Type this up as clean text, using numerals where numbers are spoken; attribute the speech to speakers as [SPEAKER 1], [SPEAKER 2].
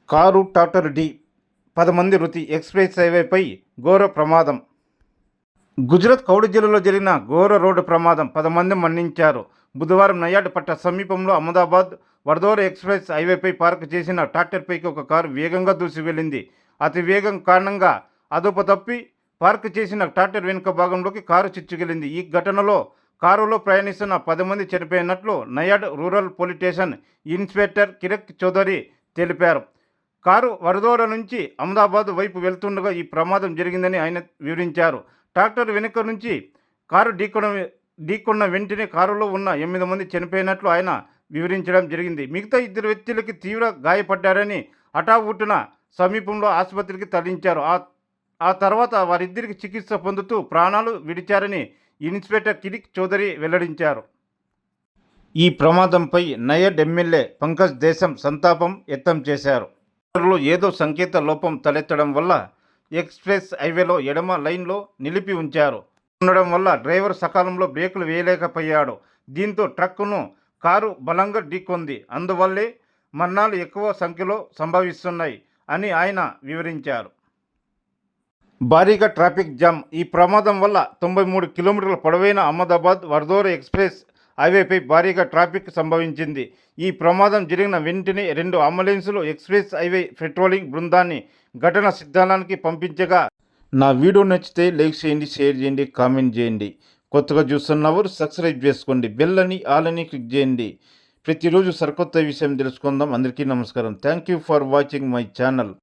[SPEAKER 1] Car టాటర్ ఢీ 10 మంది మృతి. Express హైవేపై ఘోర ప్రమాదం. గుజరాత్ కౌడి జిల్లాలో జరిగిన ఘోర రోడ్డు ప్రమాదం 10 మంది మరణించారు. బుధవారం నయాడ్ పట్ట సమీపంలో అహ్మదాబాద్ వడోదర ఎక్స్‌ప్రెస్ హైవేపై పార్క్ చేసిన ట్రాక్టర్పైకి ఒక కారు వేగంగా దూసి వెళ్లింది. అతి వేగం కారణంగా అదుపు తప్పి పార్క్ చేసిన ట్రాక్టర్ వెనుక భాగంలోకి కారు చిచ్చుకెళ్లింది. ఈ ఘటనలో కారులో ప్రయాణిస్తున్న 10 మంది చనిపోయినట్లు నయాడ్ rural police station inspector Kiran Chaudhary తెలిపారు. కారు వడోదర నుంచి అహ్మదాబాద్ వైపు వెళ్తుండగా ఈ ప్రమాదం జరిగిందని ఆయన వివరించారు. ట్రాక్టర్ వెనుక నుంచి కారు ఢీకొన్న వెంటనే కారులో ఉన్న 8 మంది చనిపోయినట్లు ఆయన వివరించడం జరిగింది. మిగతా 2 వ్యక్తులకి తీవ్ర గాయపడ్డారని హఠావుట్టున సమీపంలో ఆసుపత్రికి తరలించారు. ఆ తర్వాత వారిద్దరికి చికిత్స పొందుతూ ప్రాణాలు విడిచారని ఇన్స్పెక్టర్ కిరణ్ చౌదరి వెల్లడించారు. ఈ ప్రమాదంపై నయాడ్ ఎమ్మెల్యే పంకజ్ దేశం సంతాపం వ్యక్తం చేశారు. ఏదో సంకేత లోపం తలెత్తడం వల్ల ఎక్స్‌ప్రెస్ హైవేలో ఎడమ లైన్లో నిలిపి ఉండడం వల్ల డ్రైవర్ సకాలంలో బ్రేకులు వేయలేకపోయాడు. దీంతో ట్రక్కును కారు బలంగా ఢీకొంది. అందువల్లే మరణాలు ఎక్కువ సంఖ్యలో సంభవిస్తున్నాయి అని ఆయన వివరించారు. భారీగా ట్రాఫిక్ జామ్. ఈ ప్రమాదం వల్ల 93 కిలోమీటర్ల పొడవైన అహ్మదాబాద్ వడోదర ఎక్స్‌ప్రెస్ హైవేపై భారీగా ట్రాఫిక్ సంభవించింది. ఈ ప్రమాదం జరిగిన వెంటనే 2 అంబులెన్సులు ఎక్స్‌ప్రెస్ హైవే పెట్రోలింగ్ బృందాన్ని ఘటనా స్థలానికి పంపించగా, నా వీడియో నచ్చితే లైక్ చేయండి, షేర్ చేయండి, కామెంట్ చేయండి. కొత్తగా చూస్తున్నవారు సబ్స్క్రైబ్ చేసుకోండి. బెల్ అని ఆల్ అని క్లిక్ చేయండి. ప్రతిరోజు సరికొత్త విషయం తెలుసుకుందాం. అందరికీ నమస్కారం. Thank you for watching my channel.